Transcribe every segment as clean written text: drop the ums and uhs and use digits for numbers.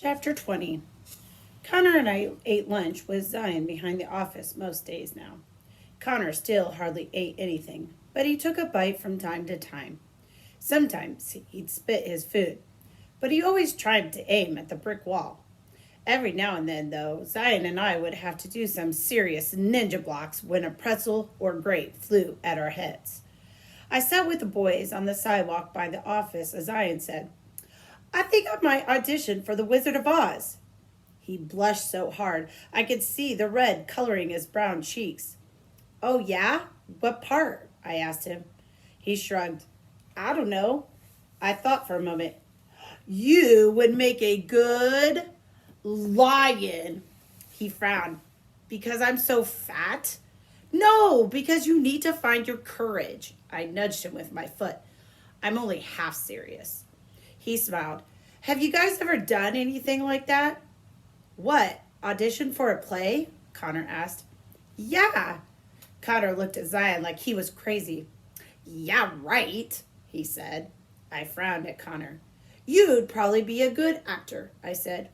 Chapter 20. Connor and I ate lunch with Zion behind the office most days now. Connor still hardly ate anything, but he took a bite from time to time. Sometimes he'd spit his food, but he always tried to aim at the brick wall. Every now and then, though, Zion and I would have to do some serious ninja blocks when a pretzel or grape flew at our heads. I sat with the boys on the sidewalk by the office as Zion said, I think I might audition for the Wizard of Oz. He blushed so hard I could see the red coloring his brown cheeks. Oh, yeah? What part? I asked him. He shrugged. I don't know. I thought for a moment. You would make a good lion. He frowned. Because I'm so fat? No, because you need to find your courage. I nudged him with my foot. I'm only half serious. He smiled. Have you guys ever done anything like that? What? Audition for a play? Connor asked. Yeah. Connor looked at Zion like he was crazy. Yeah, right, he said. I frowned at Connor. You'd probably be a good actor, I said.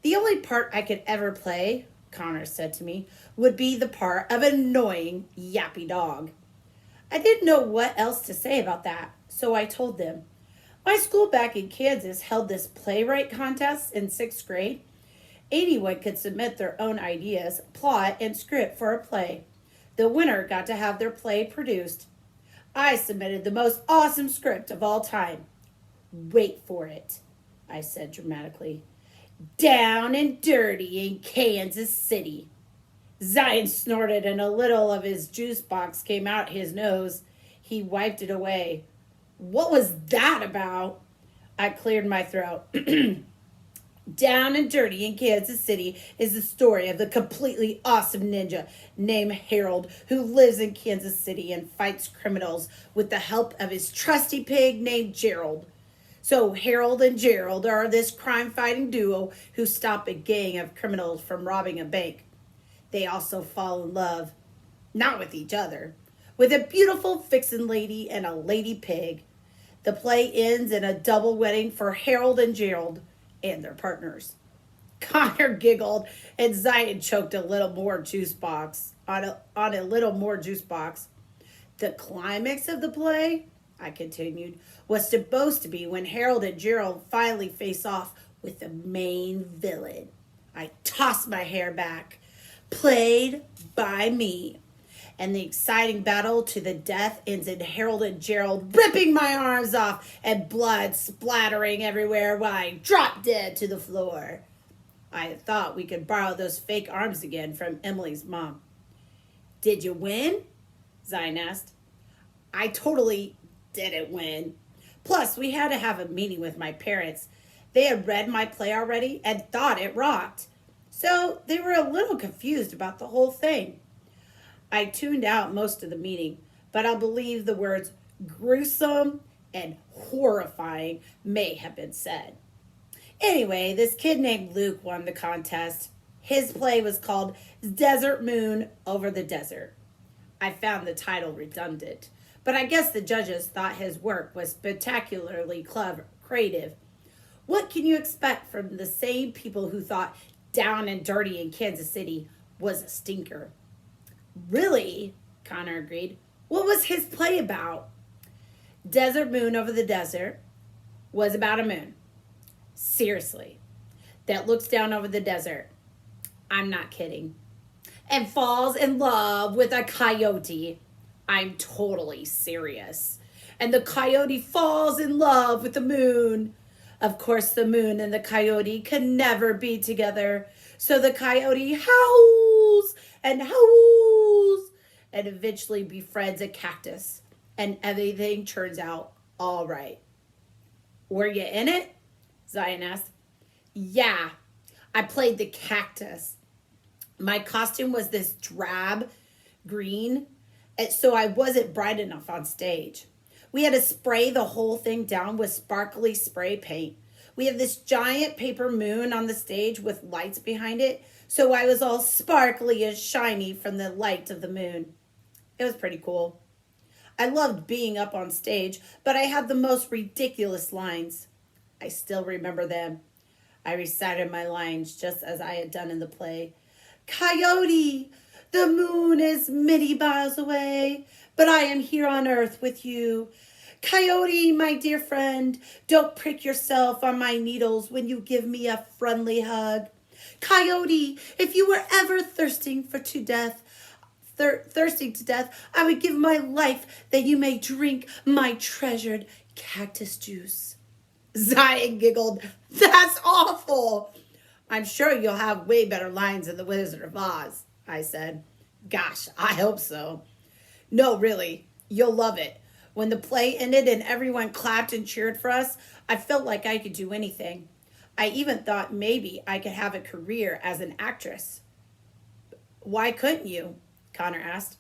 The only part I could ever play, Connor said to me, would be the part of an annoying, yappy dog. I didn't know what else to say about that, so I told them. My school back in Kansas held this playwright contest in sixth grade. Anyone could submit their own ideas, plot, and script for a play. The winner got to have their play produced. I submitted the most awesome script of all time. Wait for it, I said dramatically. Down and dirty in Kansas City. Zion snorted and a little of his juice box came out his nose. He wiped it away. What was that about? I cleared my throat. Down and Dirty in Kansas City is the story of the completely awesome ninja named Harold who lives in Kansas City and fights criminals with the help of his trusty pig named Gerald. So Harold and Gerald are this crime-fighting duo who stop a gang of criminals from robbing a bank. They also fall in love, not with each other, with a beautiful vixen lady and a lady pig. The play ends in a double wedding for Harold and Gerald and their partners. Connor giggled and Zion choked a little more juice box on a little more juice box. The climax of the play, I continued, was supposed to be when Harold and Gerald finally face off with the main villain. I tossed my hair back. Played by me. And the exciting battle to the death ends in Harold and Gerald ripping my arms off and blood splattering everywhere while I drop dead to the floor. I thought we could borrow those fake arms again from Emily's mom. Did you win? Zion asked. I totally didn't win. Plus, we had to have a meeting with my parents. They had read my play already and thought it rocked. So they were a little confused about the whole thing. I tuned out most of the meeting, but I'll believe the words gruesome and horrifying may have been said. Anyway, this kid named Luke won the contest. His play was called Desert Moon Over the Desert. I found the title redundant, but I guess the judges thought his work was spectacularly clever, creative. What can you expect from the same people who thought Down and Dirty in Kansas City was a stinker? Really? Connor agreed. What was his play about? Desert Moon Over the Desert was about a moon. Seriously. That looks down over the desert. I'm not kidding. And falls in love with a coyote. I'm totally serious. And the coyote falls in love with the moon. Of course, the moon and the coyote can never be together. So the coyote howls and howls and eventually befriends a cactus. And everything turns out all right. Were you in it? Zion asked. Yeah, I played the cactus. My costume was this drab green, and so I wasn't bright enough on stage. We had to spray the whole thing down with sparkly spray paint. We had this giant paper moon on the stage with lights behind it, so I was all sparkly and shiny from the light of the moon. It was pretty cool. I loved being up on stage, but I had the most ridiculous lines. I still remember them. I recited my lines just as I had done in the play. Coyote, the moon is many miles away, but I am here on earth with you. Coyote, my dear friend, don't prick yourself on my needles when you give me a friendly hug. Coyote, if you were ever thirsting to death, I would give my life that you may drink my treasured cactus juice. Zion giggled. That's awful. I'm sure you'll have way better lines than the Wizard of Oz, I said. Gosh, I hope so. No, really, you'll love it. When the play ended and everyone clapped and cheered for us, I felt like I could do anything. I even thought maybe I could have a career as an actress. Why couldn't you? Connor asked.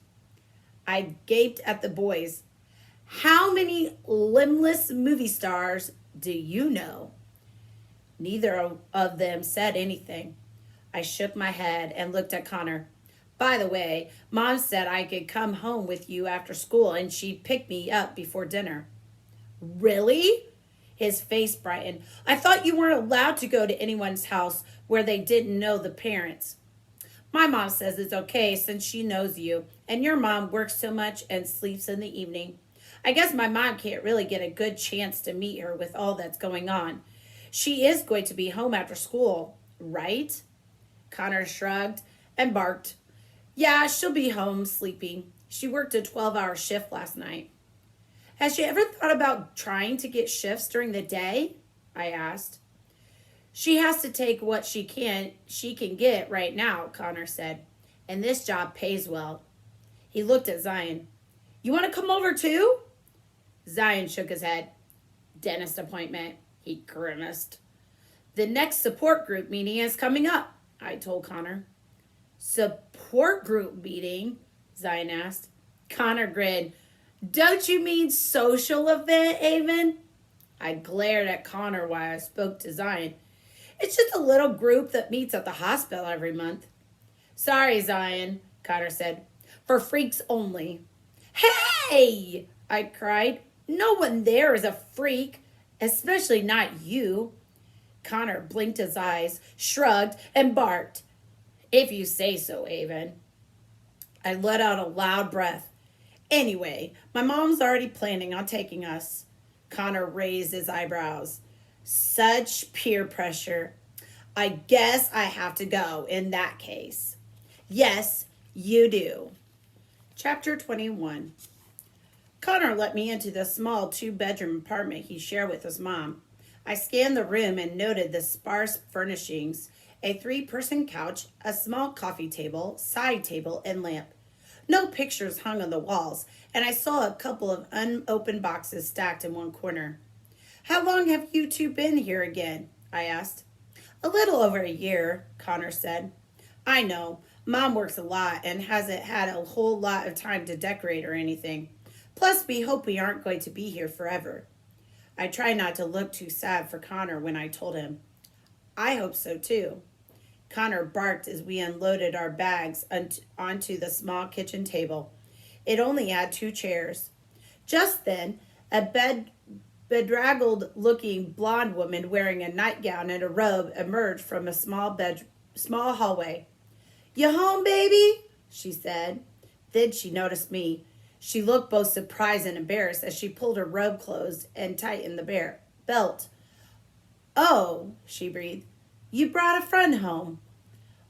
I gaped at the boys. How many limbless movie stars do you know? Neither of them said anything. I shook my head and looked at Connor. By the way, Mom said I could come home with you after school and she'd pick me up before dinner. Really? His face brightened. I thought you weren't allowed to go to anyone's house where they didn't know the parents. My mom says it's okay since she knows you, and your mom works so much and sleeps in the evening. I guess my mom can't really get a good chance to meet her with all that's going on. She is going to be home after school, right? Connor shrugged and barked. Yeah, she'll be home sleeping. She worked a 12-hour shift last night. Has she ever thought about trying to get shifts during the day? I asked. She has to take what she can get right now, Connor said. And this job pays well. He looked at Zion. You want to come over too? Zion shook his head. Dentist appointment, he grimaced. The next support group meeting is coming up, I told Connor. Support group meeting? Zion asked. Connor grinned. Don't you mean social event, Avon? I glared at Connor while I spoke to Zion. It's just a little group that meets at the hospital every month. Sorry, Zion, Connor said. For freaks only. Hey! I cried. No one there is a freak, especially not you. Connor blinked his eyes, shrugged, and barked. If you say so, Avon. I let out a loud breath. Anyway, my mom's already planning on taking us. Connor raised his eyebrows. Such peer pressure. I guess I have to go in that case. Yes, you do. Chapter 21. Connor let me into the small 2-bedroom apartment he shared with his mom. I scanned the room and noted the sparse furnishings, a 3-person couch, a small coffee table, side table, and lamp. No pictures hung on the walls, and I saw a couple of unopened boxes stacked in one corner. How long have you two been here again? I asked. A little over a year, Connor said. I know. Mom works a lot and hasn't had a whole lot of time to decorate or anything. Plus, we hope we aren't going to be here forever. I tried not to look too sad for Connor when I told him. I hope so too. Connor barked as we unloaded our bags onto the small kitchen table. It only had 2 chairs. Just then, a bedraggled-looking blonde woman wearing a nightgown and a robe emerged from a small hallway. You home, baby? She said. Then she noticed me. She looked both surprised and embarrassed as she pulled her robe closed and tightened the belt. Oh, she breathed. You brought a friend home.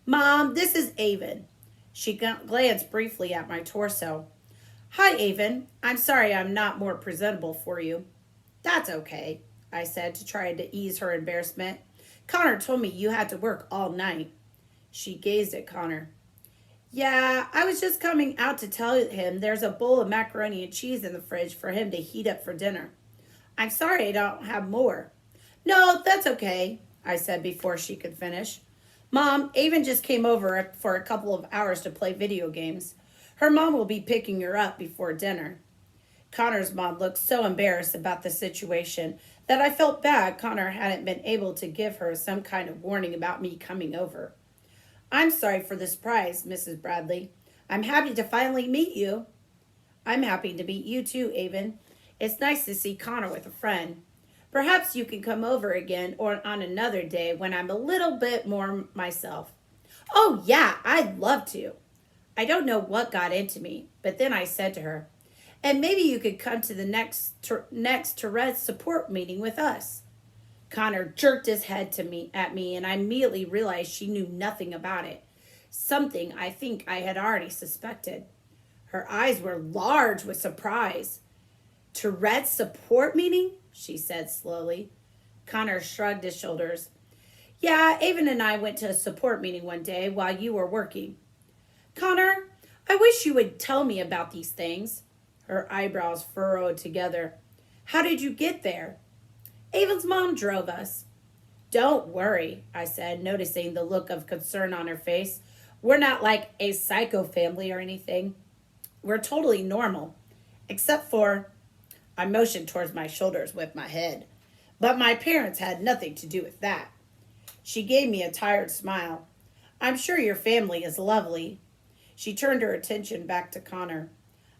Mom, this is Avon. She glanced briefly at my torso. Hi, Avon. I'm sorry I'm not more presentable for you. That's okay, I said to try to ease her embarrassment. Connor told me you had to work all night. She gazed at Connor. Yeah, I was just coming out to tell him there's a bowl of macaroni and cheese in the fridge for him to heat up for dinner. I'm sorry I don't have more. No, that's okay, I said before she could finish. Mom, Avon just came over for a couple of hours to play video games. Her mom will be picking her up before dinner. Connor's mom looked so embarrassed about the situation that I felt bad Connor hadn't been able to give her some kind of warning about me coming over. I'm sorry for the surprise, Mrs. Bradley. I'm happy to finally meet you. I'm happy to meet you too, Avon. It's nice to see Connor with a friend. Perhaps you can come over again or on another day when I'm a little bit more myself. Oh, yeah, I'd love to. I don't know what got into me, but then I said to her, and maybe you could come to the next Tourette's support meeting with us. Connor jerked his head to me at me, and I immediately realized she knew nothing about it. Something I think I had already suspected. Her eyes were large with surprise. Tourette's support meeting? She said slowly. Connor shrugged his shoulders. Yeah, Avon and I went to a support meeting one day while you were working. Connor, I wish you would tell me about these things. Her eyebrows furrowed together. How did you get there? Avon's mom drove us. Don't worry, I said, noticing the look of concern on her face. We're not like a psycho family or anything. We're totally normal. Except for, I motioned towards my shoulders with my head. But my parents had nothing to do with that. She gave me a tired smile. I'm sure your family is lovely. She turned her attention back to Connor.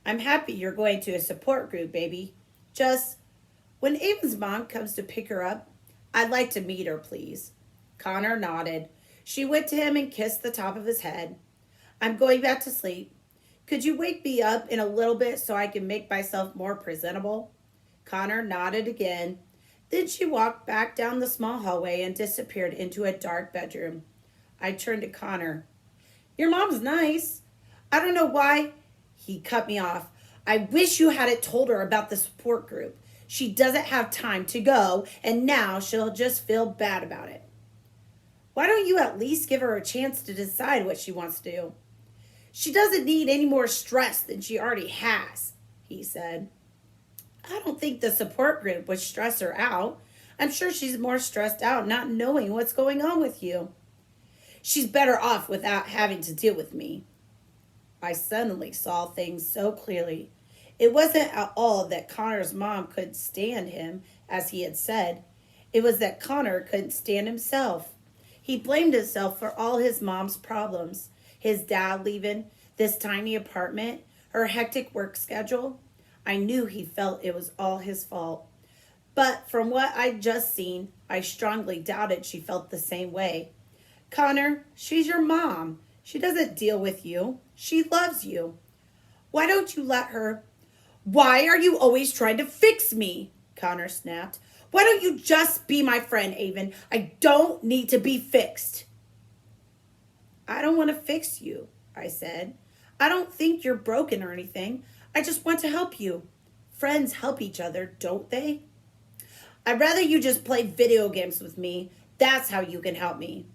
I'm happy you're going to a support group, baby. Just, when Avon's mom comes to pick her up, I'd like to meet her, please. Connor nodded. She went to him and kissed the top of his head. I'm going back to sleep. Could you wake me up in a little bit so I can make myself more presentable? Connor nodded again. Then she walked back down the small hallway and disappeared into a dark bedroom. I turned to Connor. Your mom's nice. I don't know why. He cut me off. I wish you hadn't told her about the support group. She doesn't have time to go, and now she'll just feel bad about it. Why don't you at least give her a chance to decide what she wants to do? She doesn't need any more stress than she already has, he said. I don't think the support group would stress her out. I'm sure she's more stressed out not knowing what's going on with you. She's better off without having to deal with me. I suddenly saw things so clearly. It wasn't at all that Connor's mom couldn't stand him, as he had said. It was that Connor couldn't stand himself. He blamed himself for all his mom's problems. His dad leaving, this tiny apartment, her hectic work schedule. I knew he felt it was all his fault. But from what I'd just seen, I strongly doubted she felt the same way. Connor, she's your mom. She doesn't deal with you. She loves you. Why don't you let her? Why are you always trying to fix me? Connor snapped. Why don't you just be my friend, Avon? I don't need to be fixed. I don't want to fix you, I said. I don't think you're broken or anything. I just want to help you. Friends help each other, don't they? I'd rather you just play video games with me. That's how you can help me.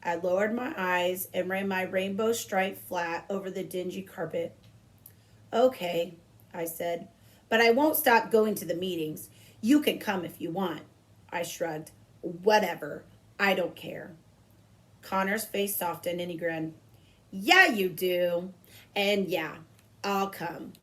I lowered my eyes and ran my rainbow stripe flat over the dingy carpet. Okay, I said, but I won't stop going to the meetings. You can come if you want. I shrugged. Whatever. I don't care. Connor's face softened and he grinned. Yeah, you do. And yeah, I'll come.